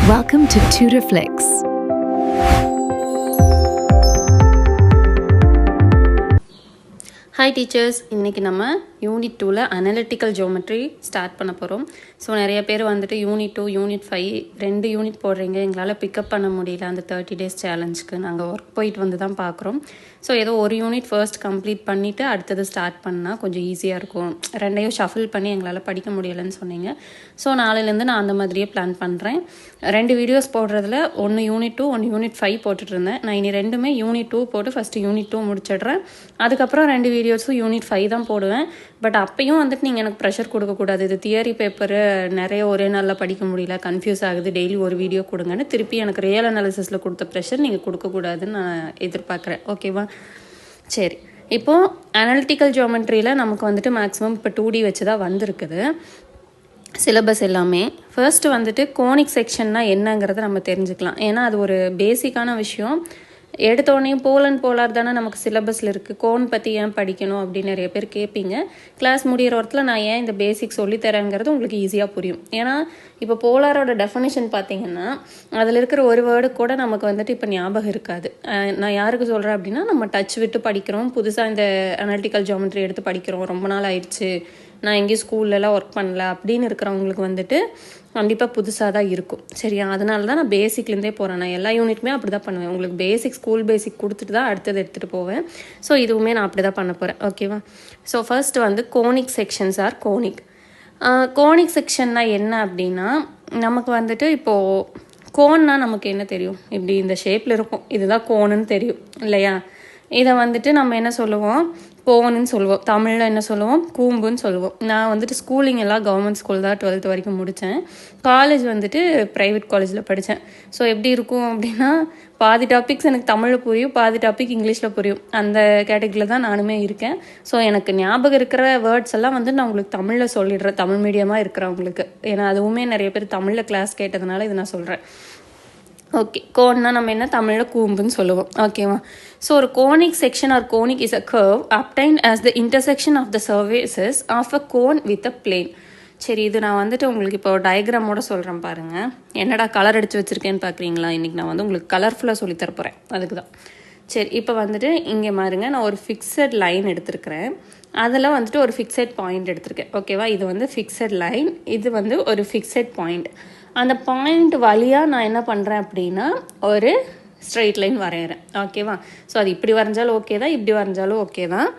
Welcome to TutorFlix. Hi teachers, இன்னைக்கு நம்ம unit 2ல analytical geometry start பண்ண போகிறோம். ஸோ நிறைய பேர் வந்துட்டு யூனிட் 2 யூனிட் 5 2 யூனிட் போடுறீங்க, எங்களால் பிக்கப் பண்ண முடியல அந்த 30 days சேலஞ்சுக்கு. நாங்கள் ஒர்க் போயிட்டு வந்து தான் பார்க்குறோம். ஸோ ஏதோ ஒரு யூனிட் ஃபர்ஸ்ட் கம்ப்ளீட் பண்ணிவிட்டு அடுத்தது ஸ்டார்ட் பண்ணால் கொஞ்சம் ஈஸியாக இருக்கும். ரெண்டையும் ஷஃபில் பண்ணி எங்களால் படிக்க முடியலைன்னு சொன்னீங்க. ஸோ நாளையிலேருந்து நான் அந்த மாதிரியே பிளான் பண்ணுறேன். 2 வீடியோஸ் போடுறதுல ஒன்று யூனிட் 2 ஒன்று யூனிட் 5 போட்டுட்ருந்தேன். நான் இனி ரெண்டுமே யூனிட் 2 போட்டு ஃபஸ்ட்டு யூனிட் 2 முடிச்சிடுறேன். அதுக்கப்புறம் 2 வீடியோஸும் யூனிட் 5 தான் போடுவேன். பட் அப்பயும் வந்துட்டு நீங்கள் எனக்கு ப்ரெஷர் கொடுக்கக்கூடாது. இது தியரி பேப்பரு நிறைய ஒரே நாளில் படிக்க முடியல, கன்ஃபியூஸ் ஆகுது, டெய்லி ஒரு வீடியோ கொடுங்கன்னு திருப்பி எனக்கு ரியல் அனாலிசிஸில் கொடுத்த ப்ரெஷர் நீங்கள் கொடுக்கக்கூடாதுன்னு நான் எதிர்பார்க்குறேன். ஓகேவா? சரி, இப்போது அனலிட்டிக்கல் ஜியோமெட்ரியில் நமக்கு வந்துட்டு மேக்ஸிமம் இப்போ 2D வச்சு தான் வந்திருக்குது சிலபஸ் எல்லாமே. ஃபர்ஸ்ட்டு வந்துட்டு கோனிக் செக்ஷன்னா என்னங்கிறத நம்ம தெரிஞ்சுக்கலாம். ஏன்னா அது ஒரு பேசிக்கான விஷயம். எடுத்தோடனே போலார் தானே நமக்கு சிலபஸில் இருக்குது, கோன் பற்றி ஏன் படிக்கணும் அப்படின்னு நிறைய பேர் கேட்பீங்க. கிளாஸ் முடிகிற இடத்துல நான் ஏன் இந்த பேசிக் சொல்லித்தரேங்கிறது உங்களுக்கு ஈஸியாக புரியும். ஏன்னா இப்போ போலாரோட டெஃபினிஷன் பார்த்தீங்கன்னா அதில் இருக்கிற ஒரு வேர்டு கூட நமக்கு வந்துட்டு இப்போ ஞாபகம் இருக்காது. நான் யாருக்கு சொல்கிறேன் அப்படின்னா, நம்ம டச் விட்டு படிக்கிறோம், புதுசாக இந்த அனலிட்டிக்கல் ஜியோமெட்ரி எடுத்து படிக்கிறோம், ரொம்ப நாள் ஆயிடுச்சு, நான் எங்கேயும் ஸ்கூல்லலாம் ஒர்க் பண்ணல அப்படின்னு இருக்கிறவங்களுக்கு வந்துட்டு கண்டிப்பாக புதுசாக தான் இருக்கும். சரியா? அதனால தான் நான் பேசிக்லேருந்தே போகிறேன். நான் எல்லா யூனிட்டுமே அப்படி தான் பண்ணுவேன். உங்களுக்கு பேசிக் ஸ்கூல் பேசிக் கொடுத்துட்டு தான் அடுத்தது எடுத்துகிட்டு போவேன். ஸோ இதுவுமே நான் அப்படி தான் பண்ண போகிறேன். ஓகேவா? ஸோ ஃபர்ஸ்ட் வந்து conic sections are conic. Conic செக்ஷன்னா என்ன அப்படின்னா, நமக்கு வந்துட்டு இப்போது கோன்னா நமக்கு என்ன தெரியும், இப்படி இந்த ஷேப்பில் இருக்கும், இதுதான் கோனுன்னு தெரியும் இல்லையா? இதை வந்துட்டு நம்ம என்ன சொல்லுவோம், கோனுன்னு சொல்லுவோம். தமிழில் என்ன சொல்லுவோம், கூம்புன்னு சொல்லுவோம். நான் வந்துட்டு ஸ்கூலிங் எல்லாம் கவர்மெண்ட் ஸ்கூல் தான் 12th வரைக்கும் முடித்தேன். காலேஜ் வந்துட்டு ப்ரைவேட் காலேஜில் படித்தேன். ஸோ எப்படி இருக்கும் அப்படின்னா, பாதி டாபிக்ஸ் எனக்கு தமிழில் புரியும், பாதி டாபிக் இங்கிலீஷில் புரியும். அந்த கேட்டகரியில் தான் நானுமே இருக்கேன். ஸோ எனக்கு ஞாபகம் இருக்கிற வேர்ட்ஸ் எல்லாம் வந்து நான் உங்களுக்கு தமிழில் சொல்லிடுறேன், தமிழ் மீடியமாக இருக்கிறவங்களுக்கு. ஏன்னா அதுவுமே நிறைய பேர் தமிழில் கிளாஸ் கேட்டதுனால இது நான் சொல்கிறேன். ஓகே, கோன்னா நம்ம என்ன தமிழில் கூம்புன்னு சொல்லுவோம். ஓகேவா? ஸோ ஒரு conic section or conic is a curve obtained as the intersection of the surfaces of a cone with a plane. சரி, இது நான் வந்துட்டு உங்களுக்கு இப்போ டயக்ராமோட சொல்கிறேன் பாருங்கள். என்னடா கலர் அடித்து வச்சுருக்கேன்னு பார்க்குறீங்களா? இன்றைக்கி நான் வந்து உங்களுக்கு கலர்ஃபுல்லாக சொல்லித்தர போகிறேன், அதுக்கு தான். சரி, இப்போ வந்துட்டு இங்கே பாருங்க, நான் ஒரு ஃபிக்ஸட் லைன் எடுத்திருக்கிறேன், அதில் வந்துட்டு ஒரு ஃபிக்ஸட் பாயிண்ட் எடுத்திருக்கேன். ஓகேவா? இது வந்து ஃபிக்ஸட் லைன், இது வந்து ஒரு ஃபிக்ஸட் பாயிண்ட். அந்த பாயிண்ட் வழியாக நான் என்ன பண்ணுறேன் அப்படின்னா ஒரு ஸ்ட்ரெயிட் லைன் வரைகிறேன். ஓகேவா? ஸோ அது இப்படி வரைஞ்சாலும் ஓகே தான், இப்படி வரைஞ்சாலும் ஓகே தான்.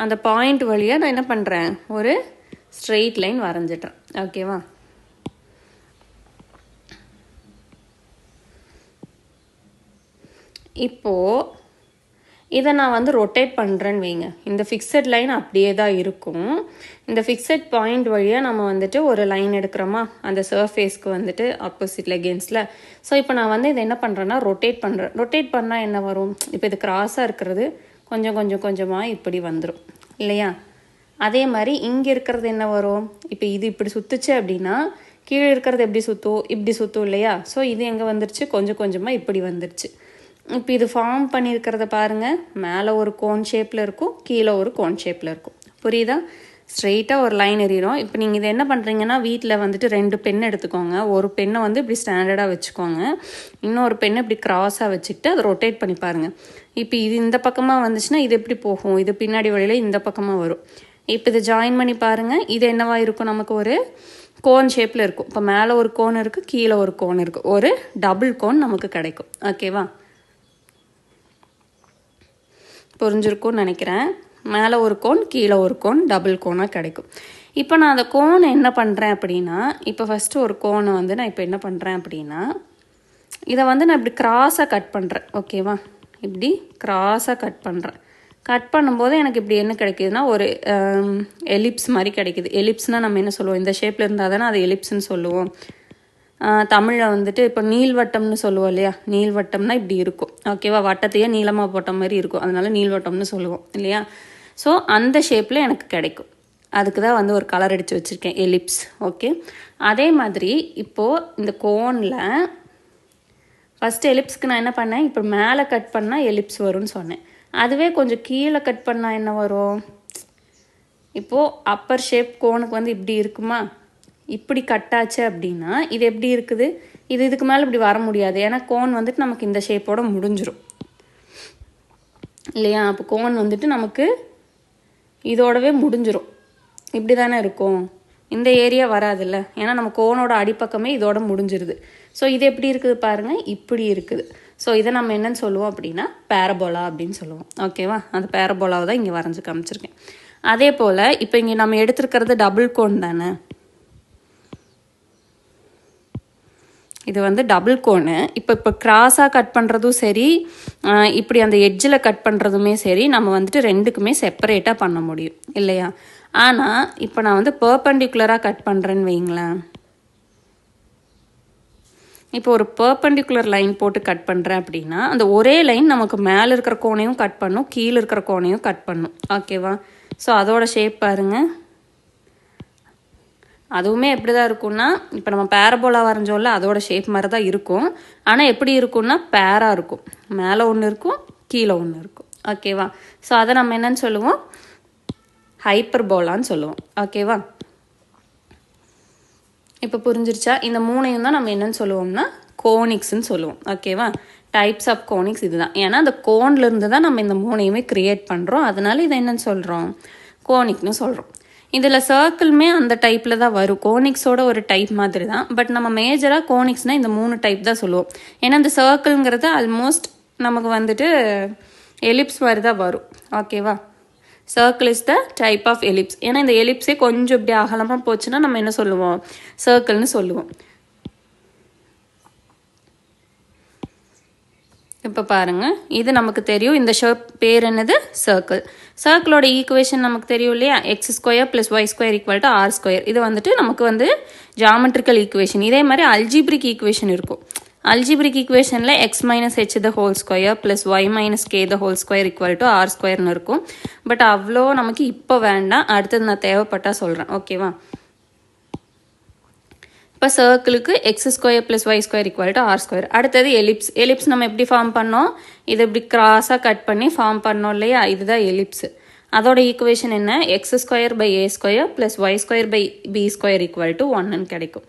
அந்த பாயிண்ட் வழியாக நான் என்ன பண்ணுறேன், ஒரு ஸ்ட்ரெயிட் லைன் வரைஞ்சிட்றேன். ஓகேவா? இப்போது இதை நான் வந்து ரொட்டேட் பண்ணுறேன்னு வைங்க, இந்த ஃபிக்ஸட் லைன் அப்படியே தான் இருக்கும். இந்த ஃபிக்ஸட் பாயிண்ட் வழியாக நம்ம வந்துட்டு ஒரு லைன் எடுக்கிறோமா அந்த சர்ஃபேஸ்க்கு வந்துட்டு ஆப்போசிட்டில் அகேன்ஸ்டில். ஸோ இப்போ நான் வந்து இதை என்ன பண்ணுறேன்னா ரொட்டேட் பண்ணுறேன். ரொட்டேட் பண்ணால் என்ன வரும், இப்போ இது கிராஸாக இருக்கிறது கொஞ்சமாக இப்படி வந்துடும் இல்லையா? அதே மாதிரி இங்கே இருக்கிறது என்ன வரும், இப்போ இது இப்படி சுற்றுச்சு அப்படின்னா கீழே இருக்கிறது எப்படி சுற்றும், இப்படி சுற்றும் இல்லையா? ஸோ இது எங்கே வந்துருச்சு, கொஞ்சமாக இப்படி வந்துருச்சு. இப்போ இது ஃபார்ம் பண்ணியிருக்கிறத பாருங்கள், மேலே ஒரு கோன் ஷேப்பில் இருக்கும், கீழே ஒரு கோன் ஷேப்பில் இருக்கும். புரியுதா? ஸ்ட்ரெயிட்டாக ஒரு லைன் எறிகிறோம். இப்போ நீங்கள் இதை என்ன பண்ணுறீங்கன்னா, வீட்டில் வந்துட்டு 2 பென் எடுத்துக்கோங்க. ஒரு பெண்ணை வந்து இப்படி ஸ்டாண்டர்டாக வச்சுக்கோங்க, இன்னொரு பெண்ணை இப்படி க்ராஸாக வச்சுக்கிட்டு அதை ரொட்டேட் பண்ணி பாருங்கள். இப்போ இது இந்த பக்கமாக வந்துச்சுன்னா இது எப்படி போகும், இது பின்னாடி வழியில் இந்த பக்கமாக வரும். இப்போ இதை ஜாயின் பண்ணி பாருங்கள், இது என்னவா இருக்கும், நமக்கு ஒரு கோன் ஷேப்பில் இருக்கும். இப்போ மேலே ஒரு கோன் இருக்குது, கீழே ஒரு கோன் இருக்குது, ஒரு டபுள் கோன் நமக்கு கிடைக்கும். ஓகேவா? புரிஞ்சிருக்கும்னு நினைக்கிறேன். மேலே ஒரு கோன், கீழே ஒரு கோன், டபுள் கோனாக கிடைக்கும். இப்போ நான் அந்த கோனை என்ன பண்ணுறேன் அப்படின்னா, இப்போ ஃபஸ்ட்டு ஒரு கோனை வந்து நான் இப்போ என்ன பண்ணுறேன் அப்படின்னா, இதை வந்து நான் இப்படி கிராஸாக கட் பண்ணுறேன். ஓகேவா? இப்படி கிராஸாக கட் பண்ணுறேன். கட் பண்ணும்போது எனக்கு இப்படி என்ன கிடைக்குதுன்னா ஒரு எலிப்ஸ் மாதிரி கிடைக்குது. எலிப்ஸ்னால் நம்ம என்ன சொல்லுவோம், இந்த ஷேப்பில் இருந்தால் தானே அது எலிப்ஸ்ன்னு சொல்லுவோம். தமிழில் வந்துட்டு இப்போ நீள்வட்டம்னு சொல்லுவோம் இல்லையா? நீள்வட்டம்னா இப்படி இருக்கும். ஓகேவா? வட்டத்தையே நீளமாக போட்ட மாதிரி இருக்கும், அதனால நீள்வட்டம்னு சொல்லுவோம் இல்லையா? ஸோ அந்த ஷேப்பில் எனக்கு கிடைக்கும். அதுக்கு தான் வந்து ஒரு கலர் அடித்து வச்சுருக்கேன், எலிப்ஸ். ஓகே, அதே மாதிரி இப்போது இந்த கோனில் ஃபஸ்ட்டு எலிப்ஸ்க்கு நான் என்ன பண்ணேன், இப்போ மேலே கட் பண்ணால் எலிப்ஸ் வரும்னு சொன்னேன். அதுவே கொஞ்சம் கீழே கட் பண்ணால் என்ன வரும், இப்போது அப்பர் ஷேப் கோனுக்கு வந்து இப்படி இருக்குமா, இப்படி கட்டாச்சு அப்படின்னா இது எப்படி இருக்குது, இதுக்கு மேலே இப்படி வர முடியாது. ஏன்னா கோன் வந்துட்டு நமக்கு இந்த ஷேப்போட முடிஞ்சிடும் இல்லையா. அப்போ கோன் வந்துட்டு நமக்கு இதோடவே முடிஞ்சிடும். இப்படி தானே இருக்கும், இந்த ஏரியா வராதுல்ல, ஏன்னா நம்ம கோனோட அடிப்பக்கமே இதோட முடிஞ்சிருது. ஸோ இது எப்படி இருக்குது பாருங்கள், இப்படி இருக்குது. ஸோ இதை நம்ம என்னன்னு சொல்லுவோம் அப்படின்னா பேரபோலா அப்படின்னு சொல்லுவோம். ஓகேவா, அந்த பேரபோலாவை தான் இங்கே வரைஞ்சி காமிச்சிருக்கேன். அதே போல் இப்போ இங்கே நம்ம எடுத்துருக்கிறது டபுள் கோன் தானே, இது வந்து டபுள் கோனு. இப்போ கிராஸாக கட் பண்ணுறதும் சரி, இப்படி அந்த எட்ஜில் கட் பண்ணுறதுமே சரி, நம்ம வந்துட்டு ரெண்டுக்குமே செப்பரேட்டாக பண்ண முடியும் இல்லையா. ஆனால் இப்போ நான் வந்து பெர்பெண்டிகுலராக கட் பண்ணுறேன்னு வைங்களேன். இப்போ ஒரு பெர்பெண்டிகுலர் லைன் போட்டு கட் பண்ணுறேன் அப்படின்னா அந்த ஒரே லைன் நமக்கு மேலே இருக்கிற கோணையும் கட் பண்ணும், கீழே இருக்கிற கோணையும் கட் பண்ணும். ஓகேவா. ஸோ அதோட ஷேப் பாருங்கள், அதுவுமே எப்படி தான் இருக்கும்னா இப்போ நம்ம பேரபோலா வரைஞ்சோம்ல அதோட ஷேப் மாதிரி தான் இருக்கும். ஆனால் எப்படி இருக்கும்னா பேராக இருக்கும், மேலே ஒன்று இருக்கும் கீழே ஒன்று இருக்கும். ஓகேவா. ஸோ அதை நம்ம என்னன்னு சொல்லுவோம், ஹைப்பர்போலான்னு சொல்லுவோம். ஓகேவா. இப்போ புரிஞ்சிருச்சா. இந்த மூணையும் தான் நம்ம என்னன்னு சொல்லுவோம்னா கோனிக்ஸ்ன்னு சொல்லுவோம். ஓகேவா. டைப்ஸ் ஆஃப் கோனிக்ஸ் இதுதான். ஏன்னா அந்த கோன்லேருந்து தான் நம்ம இந்த மூணையுமே க்ரியேட் பண்ணுறோம், அதனால இதை என்னன்னு சொல்கிறோம், கோனிக்னு சொல்கிறோம். இதில் சர்க்கிளுமே அந்த டைப்பில் தான் வரும், கோனிக்ஸோட ஒரு டைப் மாதிரி தான். பட் நம்ம மேஜராக கோனிக்ஸ்னால் இந்த 3 டைப் தான் சொல்லுவோம். ஏன்னா இந்த சர்க்கிள்ங்கிறது ஆல்மோஸ்ட் நமக்கு வந்துட்டு எலிப்ஸ் மாதிரி தான் வரும். ஓகேவா. Circle is the type of ellipse. ஏன்னா இந்த எலிப்ஸே கொஞ்சம் இப்படி அகலமாக போச்சுன்னா நம்ம என்ன சொல்லுவோம், சர்க்கிள்னு சொல்லுவோம். இப்போ பாருங்கள், இது நமக்கு தெரியும், இந்த ஷேப் பேர் என்னது, சர்க்கிள். சர்க்கிளோட ஈக்குவேஷன் நமக்கு தெரியும் இல்லையா, x² + y² = r². இது வந்துட்டு நமக்கு வந்து ஜாமெட்ரிக்கல் ஈக்குவேஷன். இதே மாதிரி அல்ஜிப்ரிக் ஈக்குவேஷன் இருக்கும். அல்ஜிப்ரிக் ஈக்குவேஷனில் x - h² + y - k² = r² இருக்கும். பட் அவ்வளோ நமக்கு இப்போ வேண்டாம், அடுத்தது நான் தேவைப்பட்டால் சொல்கிறேன். ஓகேவா. இப்போ சர்க்கிளுக்கு x² + y² = r². அடுத்தது எலிப்ஸ். எலிப்ஸ் நம்ம எப்படி ஃபார்ம் பண்ணோம், இது இப்படி கிராஸாக கட் பண்ணி ஃபார்ம் பண்ணோம் இல்லையா, இதுதான் எலிப்ஸ். அதோட ஈக்குவேஷன் என்ன, x² / a² + y² / b² = 1ன்னு கிடைக்கும்.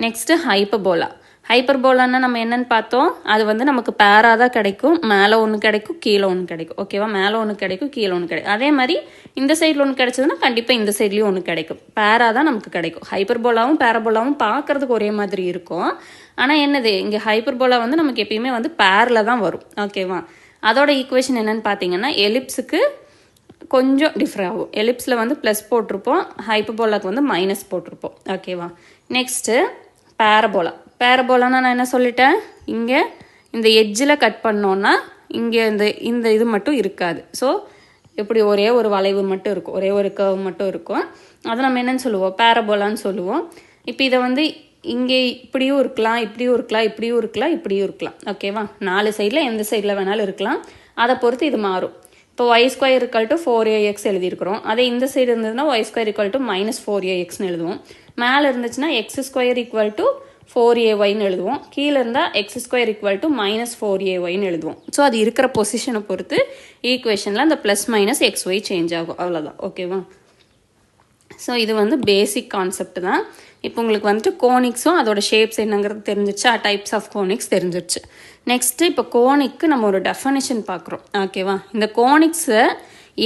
Next hyperbola. ஹைப்பர்போலான்னா நம்ம என்னன்னு பார்த்தோம், அது வந்து நமக்கு பேராக தான் கிடைக்கும், மேலே ஒன்று கிடைக்கும் கீழே ஒன்று கிடைக்கும். ஓகேவா. மேலே ஒன்று கிடைக்கும் கீழே ஒன்று கிடைக்கும். அதே மாதிரி இந்த சைடில் ஒன்று கிடைச்சதுன்னா கண்டிப்பாக இந்த சைட்லேயும் ஒன்று கிடைக்கும். பேராக தான் நமக்கு கிடைக்கும். ஹைப்பர்போலாவும் பேரபோலாவும் பார்க்குறதுக்கு ஒரே மாதிரி இருக்கும். ஆனால் என்னது, இங்கே ஹைப்பர்போலா வந்து நமக்கு எப்பயுமே வந்து பேரில் தான் வரும். ஓகேவா. அதோட ஈக்குவேஷன் என்னன்னு பார்த்தீங்கன்னா எலிப்ஸுக்கு கொஞ்சம் டிஃப்ரெண்ட் ஆகும். எலிப்ஸில் வந்து ப்ளஸ் போட்டிருப்போம், ஹைப்பர்போலாவுக்கு வந்து மைனஸ் போட்டிருப்போம். ஓகேவா. Next parabola. பேரபோலானா நான் என்ன சொல்லிட்டேன், இங்கே இந்த எட்ஜில் கட் பண்ணோன்னா இங்கே இந்த இது மட்டும் இருக்காது. ஸோ இப்படி ஒரே ஒரு வளைவு மட்டும் இருக்கும், ஒரே ஒரு கர்வ் மட்டும் இருக்கும். அதை நம்ம என்னன்னு சொல்லுவோம், பேரபோலான்னு சொல்லுவோம். இப்போ இதை வந்து இங்கே இப்படியும் இருக்கலாம், இப்படியும் இருக்கலாம், இப்படியும் இருக்கலாம், இப்படியும் இருக்கலாம். ஓகேவா. 4 சைடில் எந்த சைடில் வேணாலும் இருக்கலாம், அதை பொறுத்து இது மாறும். இப்போ y² = 4ax எழுதியிருக்கிறோம். அதே இந்த சைடு இருந்ததுன்னா y² = -4axன்னு எழுதுவோம். மேலே இருந்துச்சுன்னா x² = 4ayன்னு எழுதுவோம். கீழே இருந்தால் x² = -4ayன்னு எழுதுவோம். ஸோ அது இருக்கிற பொசிஷனை பொறுத்து ஈக்குவேஷனில் அந்த ப்ளஸ் மைனஸ் xy சேஞ்ச் ஆகும், அவ்வளோதான். ஓகேவா. ஸோ இது வந்து பேசிக் கான்செப்ட் தான். இப்போ உங்களுக்கு வந்துட்டு கோனிக்ஸும் அதோட ஷேப்ஸ் என்னங்கிறது தெரிஞ்சிருச்சு, டைப்ஸ் ஆஃப் கோனிக்ஸ் தெரிஞ்சிருச்சு. நெக்ஸ்ட்டு இப்போ கோனிக்கு நம்ம ஒரு டெஃபனிஷன் பார்க்குறோம். ஓகேவா. இந்த கோனிக்ஸை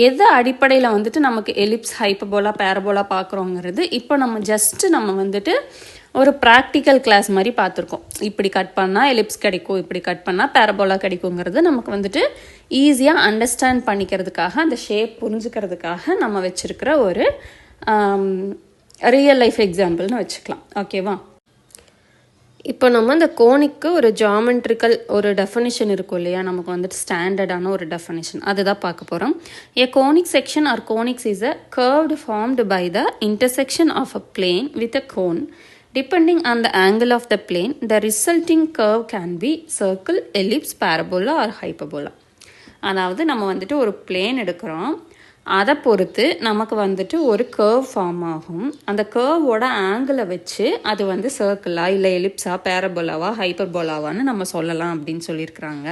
எது அடிப்படையில் வந்துட்டு நமக்கு எலிப்ஸ், ஹைப்பர்போலா, பேரபோலா பார்க்குறோங்கிறது இப்போ நம்ம வந்துட்டு ஒரு ப்ராக்டிக்கல் கிளாஸ் மாதிரி பார்த்துருக்கோம். இப்படி கட் பண்ணால் எலிப்ஸ் கிடைக்கும், இப்படி கட் பண்ணால் பேரபோலா கிடைக்குங்கிறது நமக்கு வந்துட்டு ஈஸியாக அண்டர்ஸ்டாண்ட் பண்ணிக்கிறதுக்காக, அந்த ஷேப் புரிஞ்சுக்கிறதுக்காக நம்ம வச்சுருக்கிற ஒரு ரியல் லைஃப் எக்ஸாம்பிள்னு வச்சுக்கலாம். ஓகேவா. இப்போ நம்ம இந்த கோனிக்கு ஒரு ஜாமெட்ரிக்கல் ஒரு டெஃபனிஷன் இருக்கும் இல்லையா, நமக்கு வந்துட்டு ஸ்டாண்டர்டான ஒரு டெஃபனிஷன், அதுதான் பார்க்க போகிறோம். A conic section or conics is a curved formed by the intersection of a plane with a cone. Depending on the angle of the plane, the resulting curve can be circle, ellipse, parabola or hyperbola. அதாவது நம்ம வந்துட்டு ஒரு plane எடுக்கிறோம், அதை பொறுத்து நமக்கு வந்துட்டு ஒரு கர்வ் ஃபார்ம் ஆகும். அந்த கர்வோட ஆங்கிளை வச்சு அது வந்து சர்க்கிளா இல்லை எலிப்ஸா, பேரபோலாவா, ஹைப்பர்போலாவான்னு நம்ம சொல்லலாம் அப்படின்னு சொல்லியிருக்கிறாங்க.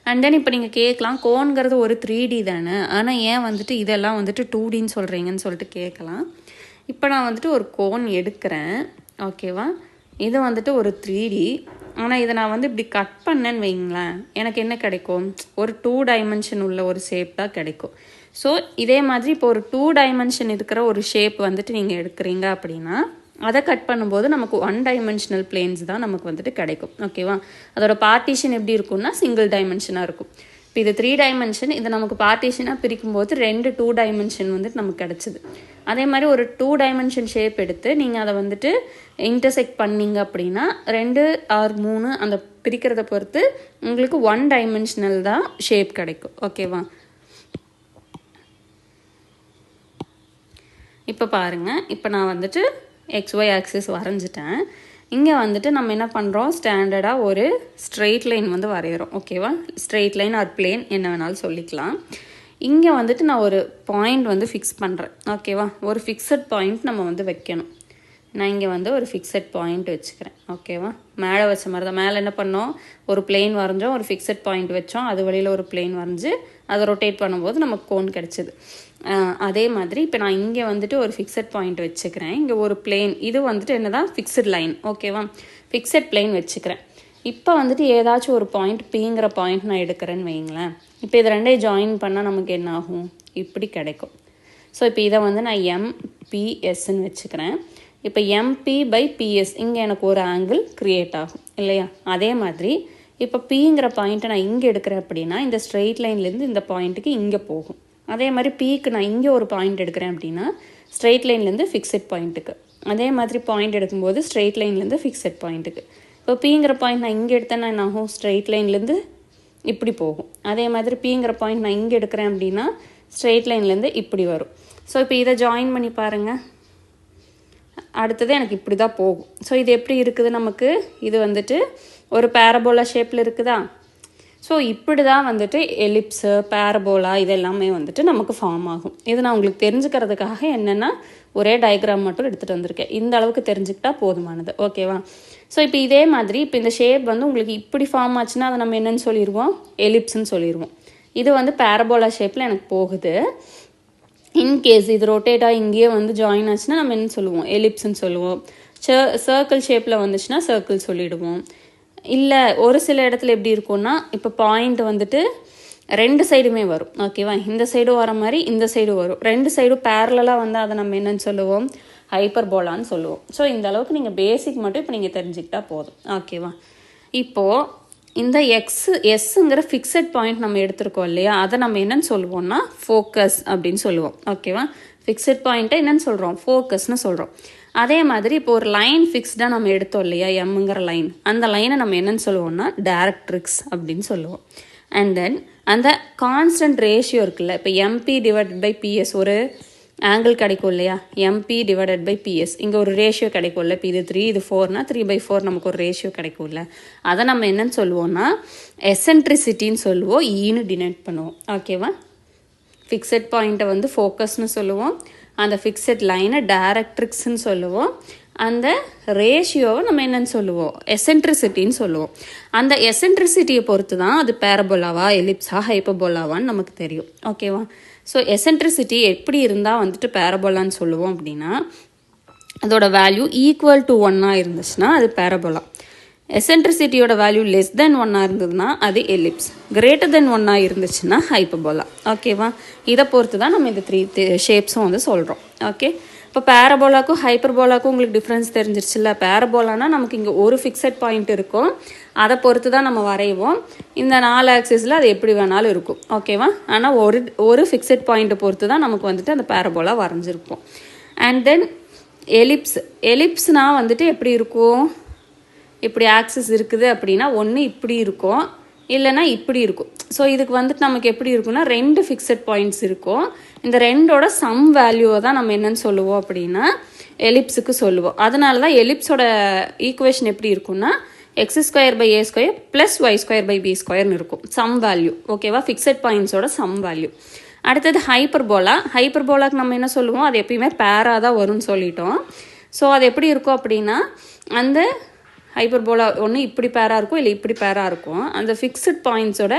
அண்ட் தென் இப்போ நீங்கள் கேட்கலாம், கோன்கிறது ஒரு 3D தானே, ஆனால் ஏன் வந்துட்டு இதெல்லாம் வந்துட்டு 2Dன்னு சொல்கிறீங்கன்னு சொல்லிட்டு கேட்கலாம். இப்போ நான் வந்துட்டு ஒரு கோன் எடுக்கிறேன், ஓகேவா? இது வந்துட்டு ஒரு 3D. ஆனால் இதை நான் வந்து இப்படி கட் பண்ணேன்னு வைங்களேன், எனக்கு என்ன கிடைக்கும்? ஒரு 2 டைமென்ஷன் உள்ள ஒரு ஷேப் தான் கிடைக்கும். ஸோ இதே மாதிரி இப்போ ஒரு 2 டைமென்ஷன் இருக்கிற ஒரு ஷேப் வந்துட்டு நீங்கள் எடுக்கிறீங்க அப்படின்னா அதை கட் பண்ணும்போது நமக்கு 1 டைமென்ஷனல் பிளேன்ஸ் தான் நமக்கு வந்துட்டு கிடைக்கும், ஓகேவா? அதோட பார்ட்டிஷன் எப்படி இருக்கும்னா சிங்கிள் டைமென்ஷனாக இருக்கும். இப்போ இது 3 டைமென்ஷன், இதை நமக்கு பார்ட்டிஷனாக பிரிக்கும்போது 2 டைமென்ஷன் வந்துட்டு நமக்கு கிடச்சிது. அதே மாதிரி ஒரு 2 டைமென்ஷன் ஷேப் எடுத்து நீங்கள் அதை வந்துட்டு இன்டர்செக்ட் பண்ணிங்க அப்படின்னா 2 or 3 அந்த பிரிக்கிறத பொறுத்து உங்களுக்கு 1 டைமென்ஷனல் தான் ஷேப் கிடைக்கும், ஓகேவா? இப்போ பாருங்கள், இப்போ நான் வந்துட்டு XY ஆக்சிஸ் வரைஞ்சிட்டேன். இங்கே வந்துட்டு நம்ம என்ன பண்ணுறோம், ஸ்டாண்டர்டாக ஒரு ஸ்ட்ரெயிட் லைன் வந்து வரைகிறோம், ஓகேவா? ஸ்ட்ரெயிட் லைன் ஆர் பிளேன் என்ன வேணாலும் சொல்லிக்கலாம். இங்கே வந்துட்டு நான் ஒரு பாயிண்ட் வந்து ஃபிக்ஸ் பண்ணுறேன், ஓகேவா? ஒரு ஃபிக்ஸட் பாயிண்ட் நம்ம வந்து வைக்கணும். நான் இங்கே வந்து ஒரு ஃபிக்ஸட் பாயிண்ட் வச்சுக்கிறேன், ஓகேவா? மேலே வச்ச மாதிரி தான். மேலே என்ன பண்ணோம், ஒரு பிளேன் வரைஞ்சோம், ஒரு ஃபிக்ஸட் பாயிண்ட் வச்சோம், அது வழியில் ஒரு பிளேன் வரைஞ்சி அதை ரொட்டேட் பண்ணும்போது நமக்கு கோன் கிடச்சிது. அதே மாதிரி இப்போ நான் இங்கே வந்துட்டு ஒரு ஃபிக்ஸட் பாயிண்ட் வச்சுக்கிறேன். இங்கே ஒரு பிளேன், இது வந்துட்டு என்னதான் ஃபிக்ஸட் லைன், ஓகேவா? ஃபிக்ஸட் பிளேன் வச்சுக்கிறேன். இப்போ வந்துட்டு ஏதாச்சும் ஒரு பாயிண்ட் பிங்கிற பாயிண்ட் நான் எடுக்கிறேன்னு வைங்களேன். இப்போ இது ரெண்டையும் ஜாயின் பண்ணால் நமக்கு என்ன ஆகும், இப்படி கிடைக்கும். ஸோ இப்போ இதை வந்து நான் MPSன்னு வச்சுக்கிறேன். இப்போ MP/PS இங்கே எனக்கு ஒரு ஆங்கிள் க்ரியேட் ஆகும் இல்லையா? அதே மாதிரி இப்போ Pங்கிற பாயிண்ட்டை நான் இங்கே எடுக்கிறேன் அப்படின்னா இந்த ஸ்ட்ரெயிட் லைன்லேருந்து இந்த பாயிண்ட்டுக்கு இங்கே போகும். அதே மாதிரி Pக்கு நான் இங்கே ஒரு பாயிண்ட் எடுக்கிறேன் அப்படின்னா ஸ்ட்ரெயிட் லைன்லேருந்து ஃபிக்ஸட் பாயிண்ட்டுக்கு, அதே மாதிரி பாயிண்ட் எடுக்கும்போது ஸ்ட்ரெயிட் லைன்லேருந்து ஃபிக்ஸட் பாயிண்ட்டுக்கு. இப்போ Pங்கிற பாயிண்ட் நான் இங்கே எடுத்தேன்னா என்ன ஆகும், ஸ்ட்ரெயிட் லைன்லேருந்து இப்படி போகும். அதே மாதிரி Pங்கிற பாயிண்ட் நான் இங்கே எடுக்கிறேன் அப்படின்னா ஸ்ட்ரெயிட் லைன்லேருந்து இப்படி வரும். ஸோ இப்போ இதை ஜாயின் பண்ணி பாருங்கள், அடுத்தது எனக்கு இப்படி தான் போகும். ஸோ இது எப்படி இருக்குது நமக்கு, இது வந்துட்டு ஒரு பேரபோலா ஷேப்பில் இருக்குதா? ஸோ இப்படி தான் வந்துட்டு எலிப்ஸு, பேரபோலா இது எல்லாமே வந்துட்டு நமக்கு ஃபார்ம் ஆகும். இது நான் உங்களுக்கு தெரிஞ்சுக்கிறதுக்காக என்னென்னா ஒரே டயக்ராம் மட்டும் எடுத்துகிட்டு வந்திருக்கேன். இந்த அளவுக்கு தெரிஞ்சுக்கிட்டா போதுமானது, ஓகேவா? ஸோ இப்போ இதே மாதிரி இப்போ இந்த ஷேப் வந்து உங்களுக்கு இப்படி ஃபார்ம் ஆச்சுன்னா அதை நம்ம என்னென்னு சொல்லிடுவோம், எலிப்ஸ்ன்னு சொல்லிடுவோம். இது வந்து பேரபோலா ஷேப்பில் எனக்கு போகுது. இன்கேஸ் இது ரொட்டேட்டாக இங்கேயே வந்து ஜாயின் ஆச்சுன்னா நம்ம என்ன சொல்லுவோம், எலிப்ஸ்ன்னு சொல்லுவோம். சர்க்கிள் ஷேப்பில் வந்துச்சுன்னா சர்க்கிள் சொல்லிவிடுவோம். இல்லை ஒரு சில இடத்துல எப்படி இருக்கும்னா இப்போ பாயிண்ட் வந்துட்டு 2 சைடுமே வரும், ஓகேவா? இந்த சைடும் வர மாதிரி இந்த சைடும் வரும். 2 சைடும் பேரலாக வந்து அதை நம்ம என்னன்னு சொல்லுவோம், ஹைப்பர்போலான்னு சொல்லுவோம். ஸோ இந்த அளவுக்கு நீங்கள் பேசிக் மட்டும் இப்போ நீங்கள் தெரிஞ்சுக்கிட்டா போதும், ஓகேவா? இப்போது இந்த எஸ்ஸுங்கிற ஃபிக்ஸட் பாயிண்ட் நம்ம எடுத்துருக்கோம் இல்லையா, அதை நம்ம என்னன்னு சொல்லுவோம்னா ஃபோக்கஸ் அப்படின்னு சொல்லுவோம், ஓகேவா? ஃபிக்ஸட் பாயிண்ட்டை என்னன்னு சொல்கிறோம், ஃபோக்கஸ்ன்னு சொல்கிறோம். அதே மாதிரி இப்போ ஒரு லைன் ஃபிக்ஸ்டாக நம்ம எடுத்தோம் இல்லையா, எம்ங்கிற லைன், அந்த லைனை நம்ம என்னன்னு சொல்லுவோம்னா டைரக்ட்ரிக்ஸ் அப்படின்னு சொல்லுவோம். அண்ட் தென் அந்த கான்ஸ்டன்ட் ரேஷியோ இருக்குல்ல, இப்போ MP/PS ஒரு ஆங்கிள் கிடைக்கும் இல்லையா, MP/PS இங்கே ஒரு ரேஷியோ கிடைக்கும்ல. இப்போ இது 3 இது 4னா 3/4 நமக்கு ஒரு ரேஷியோ கிடைக்கும்ல. அதை நம்ம என்னன்னு சொல்லுவோம்னா எசென்ட்ரிசிட்டின்னு சொல்லுவோம், ஈன்னு டினோட் பண்ணுவோம், ஓகேவா? ஃபிக்ஸட் பாயிண்ட்டை வந்து ஃபோக்கஸ்ன்னு சொல்லுவோம், அந்த ஃபிக்ஸட் லைனை டைரக்ட்ரிக்ஸ்ன்னு சொல்லுவோம், அந்த ரேஷியோவை நம்ம என்னன்னு சொல்லுவோம், எசென்ட்ரிசிட்டின்னு சொல்லுவோம். அந்த எசென்ட்ரிசிட்டியை பொறுத்து தான் அது பேரபோலாவா, எலிப்ஸா, ஹைப்பர்போலாவான்னு நமக்கு தெரியும், ஓகேவா? ஸோ எசென்ட்ரிசிட்டி எப்படி இருந்தால் வந்துட்டு பேரபோலான்னு சொல்லுவோம் அப்படின்னா அதோட வேல்யூ ஈக்குவல் டு 1 இருந்துச்சுன்னா அது பேரபோலா. எசென்ட்ரிசிட்டியோட வேல்யூ லெஸ் தென் 1 இருந்ததுன்னா அது எலிப்ஸ். கிரேட்டர் தென் 1 இருந்துச்சுன்னா ஹைப்பர்போலா, ஓகேவா? இதை பொறுத்து தான் நம்ம இந்த 3 ஷேப்ஸும் வந்து சொல்கிறோம், ஓகே? இப்போ பேரபோலாக்கும் ஹைப்பர்போலாக்கும் உங்களுக்கு டிஃப்ரென்ஸ் தெரிஞ்சிருச்சுல்ல. பேரபோலானா நமக்கு இங்கே ஒரு ஃபிக்ஸட் பாயிண்ட் இருக்கும், அதை பொறுத்து தான் நம்ம வரைவோம். இந்த 4 ஆக்சிஸில் அது எப்படி வேணாலும் இருக்கும், ஓகேவா? ஆனால் ஒரு ஃபிக்ஸட் பாயிண்ட்டை பொறுத்து தான் நமக்கு வந்துட்டு அந்த பேரபோலா வரைஞ்சிருப்போம். அண்ட் தென் எலிப்ஸ்னால் வந்துட்டு எப்படி இருக்கும், இப்படி ஆக்சிஸ் இருக்குது அப்படின்னா ஒன்று இப்படி இருக்கும், இல்லைனா இப்படி இருக்கும். ஸோ இதுக்கு வந்துட்டு நமக்கு எப்படி இருக்குன்னா 2 ஃபிக்ஸட் பாயிண்ட்ஸ் இருக்கும். இந்த 2ஓட சம் வேல்யூவை தான் நம்ம என்னன்னு சொல்லுவோம் அப்படின்னா எலிப்ஸுக்கு சொல்லுவோம். அதனால தான் எலிப்ஸோட ஈக்குவேஷன் எப்படி இருக்குன்னா x² + y² இருக்கும், சம் வேல்யூ, ஓகேவா? ஃபிக்ஸட் பாயிண்ட்ஸோட சம் வேல்யூ. அடுத்தது ஹைப்பர்போலாக்கு நம்ம என்ன சொல்லுவோம், அது எப்பயுமே பேராக தான் வரும்னு சொல்லிட்டோம். ஸோ அது எப்படி இருக்கும் அப்படின்னா அந்த ஹைப்பர்போலா ஒன்று இப்படி பேராக இருக்கும், இல்லை இப்படி பேராக இருக்கும். அந்த ஃபிக்ஸட் பாயிண்ட்ஸோட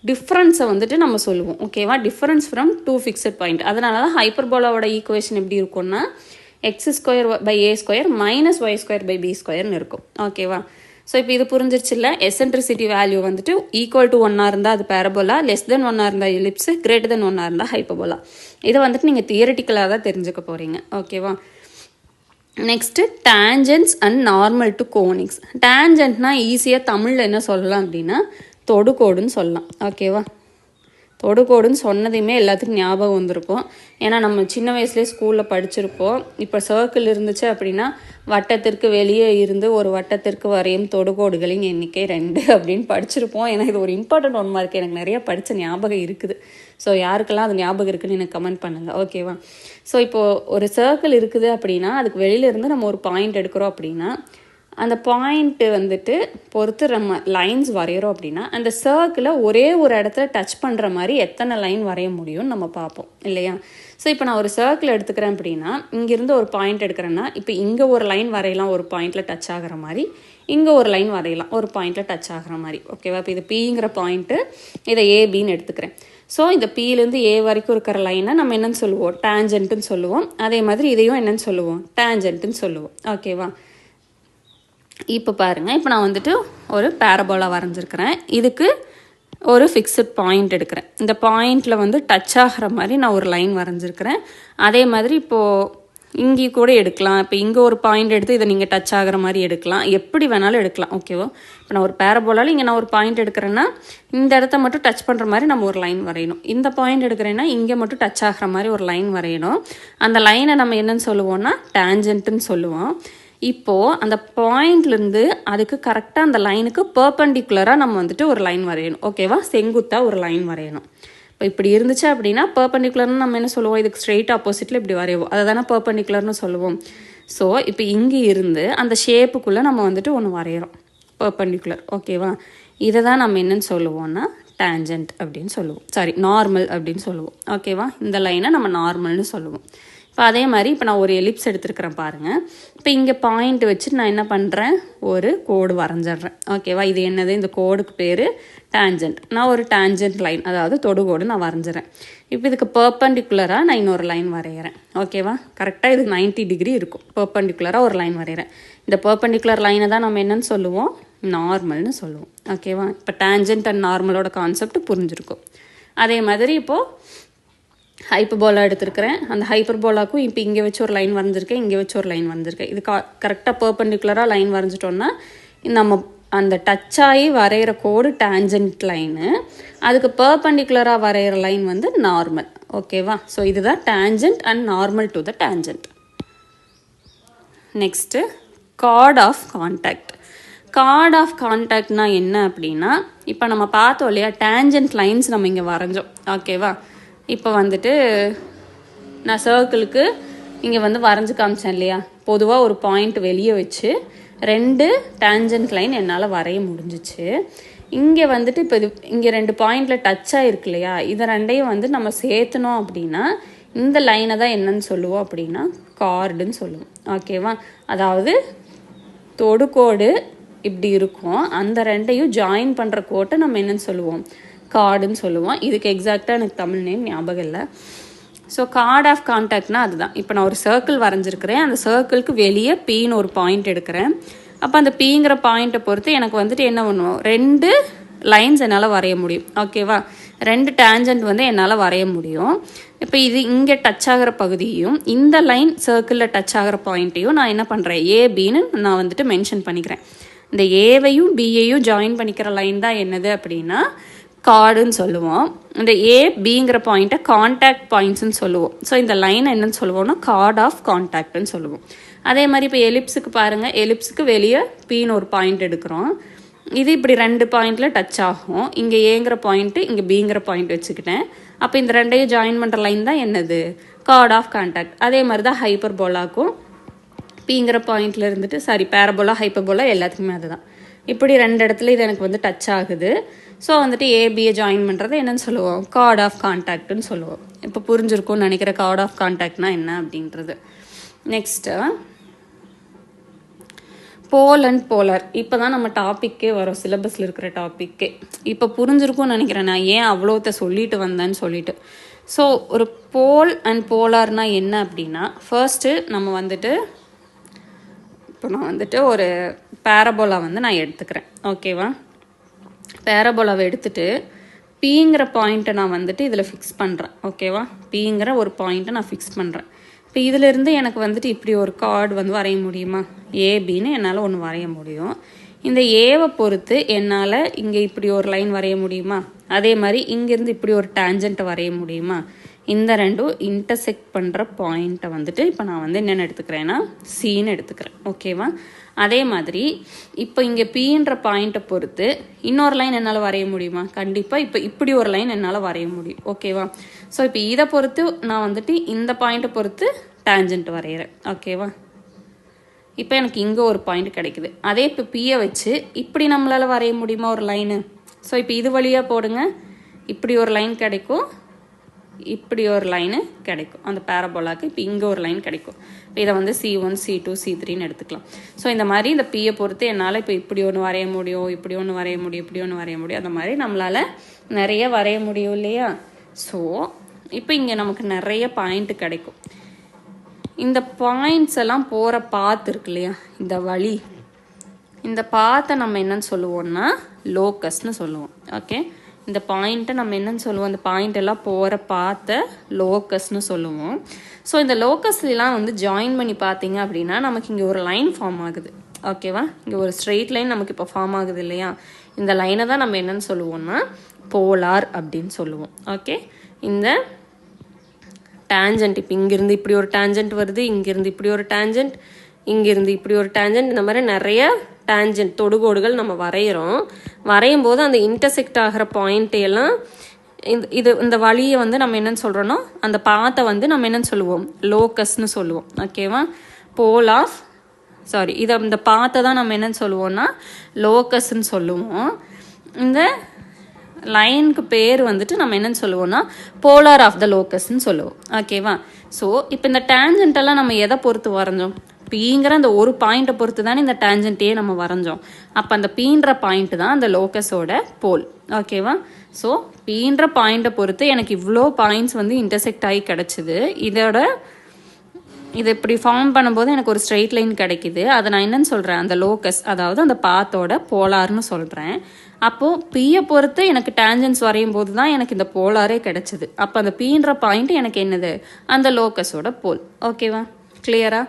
டிஃப்ரென்ஸை வந்துட்டு நம்ம சொல்லுவோம், ஓகேவா? Difference from 2 fixed point. அதனால தான் ஹைப்பர்போலாவோட ஈக்குவேஷன் எப்படி இருக்கும்னா x square by a square minus y square by b ஸ்கொயர்னு இருக்கும். ஓகேவா? ஸோ இப்போ இது புரிஞ்சிருச்சு இல்லை? எசென்ட்ரிசிட்டி வேல்யூ வந்துட்டு ஈக்குவல் டு 1 இருந்தால் அது பேரபோலா, லெஸ் தென் 1 இருந்தால் எலிப்ஸ், கிரேட்டர் தென் 1 இருந்தால் ஹைப்பபோலா. இதை வந்துட்டு நீங்கள் தியரிட்டிக்கலாக தான் தெரிஞ்சுக்க போகிறீங்க. ஓகேவா? Next tangents and normal to conics. டேஞ்சன்ட்னா ஈஸியாக தமிழில் என்ன சொல்லலாம் அப்படின்னா தொடுகோடுன்னு சொல்லலாம். ஓகேவா? தொடுகோடுன்னு சொன்னதையுமே எல்லாத்துக்கும் ஞாபகம் வந்திருக்கும். ஏன்னா நம்ம சின்ன வயசுலேயே ஸ்கூலில் படிச்சிருப்போம். இப்போ சர்க்கிள் இருந்துச்சு அப்படின்னா வட்டத்திற்கு வெளியே இருந்து ஒரு வட்டத்திற்கு வரையும் தொடுகோடுகளின் எண்ணிக்கை 2 அப்படின்னு படிச்சிருப்போம். ஏன்னா இது ஒரு இம்பார்ட்டன்ட் ஒன் மார்க், எனக்கு நிறைய படித்த ஞாபகம் இருக்குது. ஸோ யாருக்கெல்லாம் அது ஞாபகம் இருக்குதுன்னு எனக்கு கமெண்ட் பண்ணுங்கள். ஓகேவா? ஸோ இப்போது ஒரு சர்க்கிள் இருக்குது அப்படின்னா அதுக்கு வெளியிலேருந்து நம்ம ஒரு பாயிண்ட் எடுக்கிறோம் அப்படின்னா அந்த பாயிண்ட்டு வந்துட்டு பொறுத்து நம்ம லைன்ஸ் வரைகிறோம் அப்படின்னா அந்த சர்க்கிளை ஒரே ஒரு இடத்துல டச் பண்ணுற மாதிரி எத்தனை லைன் வரைய முடியும்னு நம்ம பார்ப்போம் இல்லையா? ஸோ இப்போ நான் ஒரு சர்க்கிள் எடுத்துக்கிறேன் அப்படின்னா இங்கேருந்து ஒரு பாயிண்ட் எடுக்கிறேன்னா இப்போ இங்கே ஒரு லைன் வரையலாம் ஒரு பாயிண்டில் டச் ஆகிற மாதிரி, இங்கே ஒரு லைன் வரையலாம் ஒரு பாயிண்டில் டச் ஆகிற மாதிரி. ஓகேவா? இப்போ இது பிங்கிற பாயிண்ட்டு, இதை ஏபின்னு எடுத்துக்கிறேன். ஸோ இந்த பியிலேருந்து ஏ வரைக்கும் இருக்கிற லைனை நம்ம என்னென்னு சொல்லுவோம்? டேஞ்சன்ட்டுன்னு சொல்லுவோம். அதே மாதிரி இதையும் என்னென்னு சொல்லுவோம்? டேஞ்சன்ட்டுன்னு சொல்லுவோம். ஓகேவா? இப்போ பாருங்கள், இப்போ நான் வந்துட்டு ஒரு பேரபோலா வரைஞ்சிருக்கிறேன். இதுக்கு ஒரு ஃபிக்ஸட் பாயிண்ட் எடுக்கிறேன். இந்த பாயிண்டில் வந்து டச் ஆகிற மாதிரி நான் ஒரு லைன் வரைஞ்சிருக்கிறேன். அதே மாதிரி இப்போது இங்கே கூட எடுக்கலாம். இப்போ இங்கே ஒரு பாயிண்ட் எடுத்து இதை நீங்கள் டச் ஆகிற மாதிரி எடுக்கலாம், எப்படி வேணாலும் எடுக்கலாம். ஓகேவா? இப்போ நான் ஒரு பேரபோலாவில் இங்கே நான் ஒரு பாயிண்ட் எடுக்கிறேன்னா இந்த இடத்த மட்டும் டச் பண்ணுற மாதிரி நம்ம ஒரு லைன் வரையணும். இந்த பாயிண்ட் எடுக்கிறேன்னா இங்கே மட்டும் டச் ஆகிற மாதிரி ஒரு லைன் வரையணும். அந்த லைனை நம்ம என்னன்னு சொல்லுவோம்னா டேஞ்சன்ட்டுன்னு சொல்லுவோம். இப்போது அந்த பாயிண்ட்லேருந்து அதுக்கு கரெக்டாக அந்த லைனுக்கு பர்பண்டிகுலராக நம்ம வந்துட்டு ஒரு லைன் வரையணும். ஓகேவா? செங்குத்தாக ஒரு லைன் வரையணும். இப்போ இப்படி இருந்துச்சு அப்படின்னா பர்பண்டிகுலர்னு நம்ம என்ன சொல்லுவோம்? இதுக்கு ஸ்ட்ரெயிட் ஆப்போசிட்டில் இப்படி வரைவோம். அதை தானே பர்பண்டிகுலர்னு சொல்லுவோம். ஸோ இப்போ இங்கே இருந்து அந்த ஷேப்புக்குள்ளே நம்ம வந்துட்டு ஒன்று வரைகிறோம், பர்பண்டிகுலர். ஓகேவா? இதை தான் நம்ம என்னன்னு சொல்லுவோம்னா டேஞ்சன்ட் அப்படின்னு சொல்லுவோம். சாரி, நார்மல் அப்படின்னு சொல்லுவோம். ஓகேவா? இந்த லைனை நம்ம நார்மல்னு சொல்லுவோம். இப்போ அதே மாதிரி இப்போ நான் ஒரு எலிப்ஸ் எடுத்துருக்கிறேன் பாருங்கள். இப்போ இங்கே பாயிண்ட் வச்சுட்டு நான் என்ன பண்ணுறேன்? ஒரு கோடு வரைஞ்சிட்றேன். ஓகேவா? இது என்னது? இந்த கோடுக்கு பேர் டேஞ்சன்ட். நான் ஒரு டேஞ்சன்ட் லைன், அதாவது தொடுகோடு நான் வரைஞ்சிறேன். இப்போ இதுக்கு பர்பண்டிகுலராக நான் இன்னொரு லைன் வரைகிறேன். ஓகேவா? கரெக்டாக இதுக்கு 90 டிகிரி இருக்கும். பர்பண்டிகுலராக ஒரு லைன் வரைகிறேன். இந்த பர்பண்டிகுலர் லைனை தான் நம்ம என்னன்னு சொல்லுவோம்? நார்மல்னு சொல்லுவோம். ஓகேவா? இப்போ டேஞ்சன்ட் அண்ட் நார்மலோட கான்செப்ட் புரிஞ்சிருக்கும். அதே மாதிரி இப்போது ஹைப்பர்போலா எடுத்துருக்கிறேன். அந்த ஹைப்பர்போலாக்கும் இப்போ இங்கே வச்சு ஒரு லைன் வரைஞ்சிருக்கேன், இங்கே வச்சு ஒரு லைன் வரைஞ்சிருக்கேன். இது கரெக்டாக பர்பண்டிகுலராக லைன் வரைஞ்சிட்டோன்னா நம்ம அந்த டச் ஆகி வரைகிற கோடு டேஞ்சன்ட் லைனு, அதுக்கு பர்பண்டிகுலராக வரைகிற லைன் வந்து நார்மல். ஓகேவா? ஸோ இதுதான் tangent and normal to the tangent. Next chord of contact. Chord of கான்டாக்ட்னா என்ன அப்படின்னா இப்போ நம்ம பார்த்தோம் இல்லையா, டேஞ்சன்ட் லைன்ஸ் நம்ம இங்கே வரைஞ்சோம். ஓகேவா? இப்போ வந்துட்டு நான் சர்க்கிளுக்கு இங்கே வந்து வரைஞ்சி காமிச்சேன் இல்லையா, பொதுவாக ஒரு பாயிண்ட் வெளியே வச்சு 2 டேஞ்சன்ட் லைன் என்னால் வரைய முடிஞ்சிச்சு. இங்கே வந்துட்டு இப்போ இது இங்கே 2 பாயிண்டில் டச் ஆகிருக்கு இல்லையா, இதை ரெண்டையும் வந்து நம்ம சேர்த்தனோம் அப்படின்னா இந்த லைனை தான் என்னன்னு சொல்லுவோம் அப்படின்னா கார்டுன்னு சொல்லுவோம். ஓகேவா? அதாவது தொடுகோடு இப்படி இருக்கும், அந்த ரெண்டையும் ஜாயின் பண்ணுற கோட்டை நம்ம என்னன்னு சொல்லுவோம்? கார்டுன்னு சொல்லுவோம். இதுக்கு எக்ஸாக்டாக எனக்கு தமிழ் நேம் ஞாபகம் இல்லை. ஸோ கார்ட் ஆஃப் கான்டாக்ட்னா அதுதான். இப்போ நான் ஒரு சர்க்கிள் வரைஞ்சிருக்கிறேன், அந்த சர்க்கிளுக்கு வெளியே பீன்னு ஒரு பாயிண்ட் எடுக்கிறேன். அப்போ அந்த பீங்கிற பாயிண்ட்டை பொறுத்து எனக்கு வந்துட்டு என்ன பண்ணுவோம்? 2 லைன்ஸ் என்னால் வரைய முடியும். ஓகேவா? 2 டேஞ்சன்ட் வந்து என்னால் வரைய முடியும். இப்போ இது இங்கே டச் ஆகிற பகுதியும் இந்த லைன் சர்க்கிளில் டச் ஆகிற பாயிண்ட்டையும் நான் என்ன பண்ணுறேன்? ஏபின்னு நான் வந்துட்டு மென்ஷன் பண்ணிக்கிறேன். இந்த ஏவையும் பியையும் ஜாயின் பண்ணிக்கிற லைன் தான் என்னது அப்படின்னா கார்டுன்னு சொல்லுவோம். இந்த ஏ பிங்கிற பாயிண்ட்டை கான்டாக்ட் பாயிண்ட்ஸ்ன்னு சொல்லுவோம். ஸோ இந்த லைனை என்னன்னு சொல்லுவோம்னா கார்ட் ஆஃப் கான்டாக்ட்னு சொல்லுவோம். அதே மாதிரி இப்போ எலிப்ஸுக்கு பாருங்கள், எலிப்ஸுக்கு வெளியே பின்னு ஒரு பாயிண்ட் எடுக்கிறோம். இது இப்படி 2 பாயிண்டில் டச் ஆகும். இங்கே ஏங்கிற பாயிண்ட்டு, இங்கே பிங்கிற பாயிண்ட் வச்சுக்கிட்டேன். அப்போ இந்த ரெண்டையும் ஜாயின் பண்ணுற லைன் தான் என்னது? Chord of contact. அதே மாதிரி தான் ஹைப்பர்போலாக்கும் பிங்கிற பாயிண்டில் இருந்துட்டு, சாரி பேரபோலா ஹைப்பர்போலா எல்லாத்துக்குமே அதுதான். இப்படி 2 இடத்துல இது எனக்கு வந்து டச் ஆகுது. ஸோ வந்துட்டு ஏபியை ஜாயின் பண்ணுறது என்னன்னு சொல்லுவோம்? கார்ட் ஆஃப் கான்டாக்ட்னு சொல்லுவோம். இப்போ புரிஞ்சிருக்கும்னு நினைக்கிற கார்ட் ஆஃப் கான்டாக்ட்னா என்ன அப்படின்றது. Next pole and polar. இப்போ தான் நம்ம டாப்பிக்கே வரும், சிலபஸில் இருக்கிற டாப்பிக்கே. இப்போ புரிஞ்சிருக்கும்னு நினைக்கிறேன் நான் ஏன் அவ்வளோத்த சொல்லிட்டு வந்தேன்னு சொல்லிட்டு. ஸோ ஒரு போல் அண்ட் போலார்னால் என்ன அப்படின்னா, ஃபர்ஸ்ட்டு நம்ம வந்துட்டு இப்போ நான் வந்துட்டு ஒரு பேரபோலா வந்து நான் எடுத்துக்கிறேன். ஓகேவா? பேரபோலாவை எடுத்துகிட்டு பிங்கிற பாயிண்ட்டை நான் வந்துட்டு இதில் ஃபிக்ஸ் பண்ணுறேன். ஓகேவா? பிங்கிற ஒரு பாயிண்ட்டை நான் ஃபிக்ஸ் பண்ணுறேன். இப்போ இதிலேருந்து எனக்கு வந்துட்டு இப்படி ஒரு கார்டு வந்து வரைய முடியுமா? ஏபின்னு என்னால் ஒன்று வரைய முடியும். இந்த ஏவை பொறுத்து என்னால் இங்கே இப்படி ஒரு லைன் வரைய முடியுமா? அதே மாதிரி இங்கேருந்து இப்படி ஒரு டேஞ்சண்ட்டை வரைய முடியுமா? இந்த ரெண்டும் இன்டர்செக்ட் பண்ணுற பாயிண்ட்டை வந்துட்டு இப்போ நான் வந்து என்னென்னு எடுத்துக்கிறேன்னா சின்னு எடுத்துக்கிறேன். ஓகேவா? அதே மாதிரி இப்போ இங்கே பின்ற பாயிண்ட்டை பொறுத்து இன்னொரு லைன் என்னால் வரைய முடியுமா? கண்டிப்பாக இப்போ இப்படி ஒரு லைன் என்னால் வரைய முடியும். ஓகேவா? ஸோ இப்போ இதை பொறுத்து நான் வந்துட்டு இந்த பாயிண்ட்டை பொறுத்து டேஞ்சண்ட் வரைகிறேன். ஓகேவா? இப்போ எனக்கு இங்கே ஒரு பாயிண்ட் கிடைக்குது. அதே இப்போ பியை வச்சு இப்படி நம்மளால் வரைய முடியுமா ஒரு லைனு? ஸோ இப்போ இது வழியாக போடுங்க, இப்படி ஒரு லைன் கிடைக்கும், இப்படி ஒரு லைனு கிடைக்கும். அந்த பேரபோலாக்கு இப்போ இங்கே ஒரு லைன் கிடைக்கும். இப்போ இதை வந்து C1 C2 C3ன்னு எடுத்துக்கலாம். ஸோ இந்த மாதிரி இந்த பியை பொறுத்து என்னால் இப்போ இப்படி ஒன்று வரைய முடியும், இப்படி ஒன்று வரைய முடியும், இப்படி ஒன்று வரைய முடியும். அந்த மாதிரி நம்மளால் நிறைய வரைய முடியும் இல்லையா? ஸோ இப்போ இங்கே நமக்கு நிறைய பாயிண்ட்டு கிடைக்கும். இந்த பாயிண்ட்ஸ் எல்லாம் போகிற பாத் இருக்கு இல்லையா, இந்த வழி, இந்த பாத்தை நம்ம என்னன்னு சொல்லுவோம்னா லோக்கஸ்ன்னு சொல்லுவோம். ஓகே, இந்த பாயிண்ட்டை நம்ம என்னன்னு சொல்லுவோம், அந்த பாயிண்ட் எல்லாம் போகிற பாத்தை லோக்கஸ்ன்னு சொல்லுவோம். ஸோ இந்த லோக்கஸ்லாம் வந்து ஜாயின் பண்ணி பார்த்தீங்க அப்படின்னா நமக்கு இங்கே ஒரு லைன் ஃபார்ம் ஆகுது. ஓகேவா? இங்கே ஒரு ஸ்ட்ரெயிட் லைன் நமக்கு இப்போ ஃபார்ம் ஆகுது இல்லையா? இந்த லைனை தான் நம்ம என்னன்னு சொல்லுவோம்னா போலார் அப்படின்னு சொல்லுவோம். ஓகே, இந்த டேஞ்சண்ட் இப்போ இங்கேருந்து இப்படி ஒரு டேஞ்சண்ட் வருது, இங்கேருந்து இப்படி ஒரு டேஞ்சண்ட், இங்கேருந்து இப்படி ஒரு டேஞ்சண்ட், இந்த மாதிரி நிறைய டேஞ்சண்ட் தொடுகோடுகள் நம்ம வரையும் போது அந்த இன்டர்செக்ட் ஆகிற பாயிண்ட்டையெல்லாம் இந்த வழியை வந்து நம்ம என்னன்னு சொல்கிறோன்னா அந்த பாத்தை வந்து நம்ம என்னன்னு சொல்லுவோம் லோக்கஸ்ன்னு சொல்லுவோம். ஓகேவா? இந்த பாத்தை தான் நம்ம என்னன்னு சொல்லுவோம்னா லோக்கஸ்ன்னு சொல்லுவோம். இந்த லைனுக்கு பேர் வந்துட்டு நம்ம என்னன்னு சொல்லுவோம்னா போலார் ஆஃப் த லோக்கஸ்ன்னு சொல்லுவோம். ஓகேவா? ஸோ இப்போ இந்த டேஞ்சண்டெல்லாம் நம்ம எதை பொறுத்து வரைஞ்சோம்? பீங்கிற அந்த ஒரு பாயிண்ட்டை பொறுத்து தானே இந்த டேஞ்சண்ட்டையே நம்ம வரைஞ்சோம். அப்போ அந்த பீன்ற பாயிண்ட் தான் அந்த லோக்கஸோட போல். ஓகேவா? ஸோ பீன்ற பாயிண்ட்டை பொறுத்து எனக்கு இவ்வளோ பாயிண்ட்ஸ் வந்து இன்டர்செக்ட் ஆகி கிடச்சிது. இதை இப்படி ஃபார்ம் பண்ணும்போது எனக்கு ஒரு ஸ்ட்ரெயிட் லைன் கிடைக்கிது. அதை நான் என்னன்னு சொல்கிறேன், அந்த லோக்கஸ், அதாவது அந்த பாத்தோட போலார்னு சொல்கிறேன். அப்போது பியை பொறுத்து எனக்கு டேஞ்சன்ஸ் வரையும் போது தான் எனக்கு இந்த போலாரே கிடைச்சிது. அப்போ அந்த பீன்ற பாயிண்ட் எனக்கு என்னது, அந்த லோக்கஸோட போல். ஓகேவா? கிளியரா?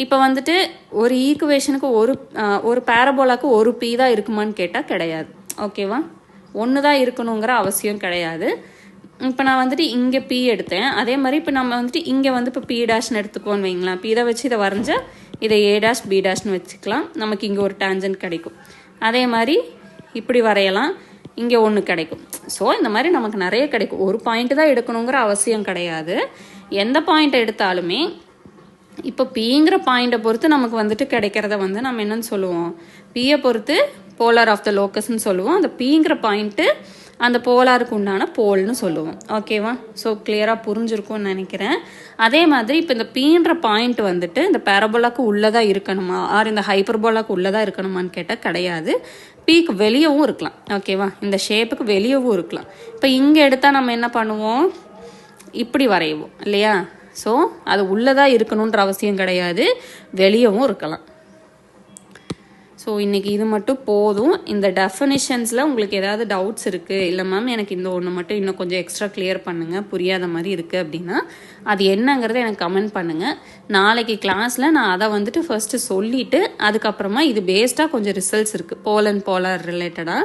இப்போ வந்துட்டு ஒரு ஈக்குவேஷனுக்கு ஒரு பேரபோலாக்கு ஒரு பி தான் இருக்குமான்னு கேட்டால் கிடையாது. ஓகேவா? ஒன்று தான் இருக்கணுங்கிற அவசியம் கிடையாது. இப்போ நான் வந்துட்டு இங்கே பி எடுத்தேன், அதே மாதிரி இப்போ நம்ம வந்துட்டு இங்கே வந்து இப்போ பி டேஷ்னு எடுத்துக்கோன்னு வைங்களேன். இப்போ இதை வச்சு இதை வரைஞ்சா இதை ஏ டேஷ் பி டேஷ்னு வச்சுக்கலாம். நமக்கு இங்கே ஒரு டேஞ்சன்ட் கிடைக்கும். அதே மாதிரி இப்படி வரையலாம், இங்கே ஒன்று கிடைக்கும். ஸோ இந்த மாதிரி நமக்கு நிறைய கிடைக்கும். ஒரு பாயிண்ட் தான் எடுக்கணுங்கிற அவசியம் கிடையாது. எந்த பாயிண்ட்டை எடுத்தாலுமே இப்போ பிங்கிற பாயிண்ட்டை பொறுத்து நமக்கு வந்துட்டு கிடைக்கிறத வந்து நம்ம என்னன்னு சொல்லுவோம், பியை பொறுத்து போலார் ஆஃப் த லோக்கஸ்ன்னு சொல்லுவோம். அந்த பிங்கிற பாயிண்ட்டு அந்த போலாருக்கு உண்டான போல்னு சொல்லுவோம். ஓகேவா? ஸோ கிளியராக புரிஞ்சிருக்கும்னு நினைக்கிறேன். அதே மாதிரி இப்போ இந்த பீன்ற பாயிண்ட் வந்துட்டு இந்த பேரபோலாக்கு உள்ளதாக இருக்கணுமா ஆர் இந்த ஹைப்பர்போலாக்கு உள்ளதாக இருக்கணுமான்னு கேட்டால் கிடையாது. பீக்கு வெளியவும் இருக்கலாம். ஓகேவா? இந்த ஷேப்புக்கு வெளியவும் இருக்கலாம். இப்போ இங்கே எடுத்தால் நம்ம என்ன பண்ணுவோம், இப்படி வரைவோம் இல்லையா? ஸோ அது உள்ளதாக இருக்கணுன்ற அவசியம் கிடையாது, வெளியவும் இருக்கலாம். ஸோ இன்றைக்கி இது மட்டும் போதும். இந்த டெஃபினிஷன்ஸில் உங்களுக்கு ஏதாவது டவுட்ஸ் இருக்குது, இல்லை மேம் எனக்கு இந்த ஒன்று மட்டும் இன்னும் கொஞ்சம் எக்ஸ்ட்ரா கிளியர் பண்ணுங்கள், புரியாத மாதிரி இருக்குது அப்படின்னா அது என்னங்கிறத எனக்கு கமெண்ட் பண்ணுங்கள். நாளைக்கு கிளாஸில் நான் அதை வந்துட்டு ஃபஸ்ட்டு சொல்லிவிட்டு அதுக்கப்புறமா இது பேஸ்டாக கொஞ்சம் ரிசல்ட்ஸ் இருக்குது போலார் ரிலேட்டடாக,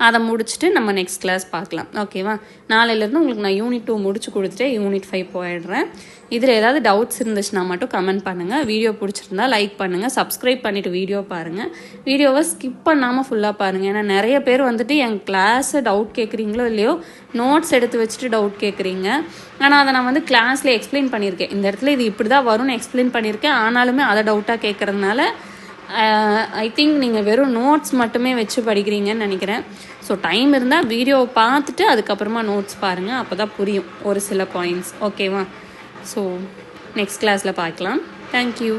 அதை முடிச்சுட்டு நம்ம நெக்ஸ்ட் கிளாஸ் பார்க்கலாம். ஓகேவா? நாளையிலேருந்து உங்களுக்கு நான் யூனிட் 2 முடிச்சு கொடுத்துட்டு யூனிட் 5 போயிடுறேன். இதில் ஏதாவது டவுட்ஸ் இருந்துச்சுன்னா மட்டும் கமெண்ட் பண்ணுங்கள். வீடியோ பிடிச்சிருந்தா லைக் பண்ணுங்கள், சப்ஸ்கிரைப் பண்ணிவிட்டு வீடியோ பாருங்கள். வீடியோவை ஸ்கிப் பண்ணாமல் ஃபுல்லாக பாருங்கள். ஏன்னா நிறைய பேர் வந்துட்டு என் கிளாஸை டவுட் கேட்குறீங்களோ இல்லையோ நோட்ஸ் எடுத்து வச்சுட்டு டவுட் கேட்குறீங்க. ஆனால் அதை நான் வந்து கிளாஸில் எக்ஸ்பிளைன் பண்ணியிருக்கேன். இந்த இடத்துல இது இப்படி தான் வரும்னு எக்ஸ்பிளைன் பண்ணியிருக்கேன். ஆனாலுமே அதை டவுட்டாக கேட்குறதுனால ஐ திங்க் நீங்கள் வெறும் நோட்ஸ் மட்டுமே வச்சு படிக்கிறீங்கன்னு நினைக்கிறேன். ஸோ டைம் இருந்தால் வீடியோவை பார்த்துட்டு அதுக்கப்புறமா நோட்ஸ் பாருங்கள், அப்போ தான் புரியும் ஒரு சில பாயிண்ட்ஸ். ஓகேவா? ஸோ நெக்ஸ்ட் கிளாஸில் பார்க்கலாம். தேங்க்யூ.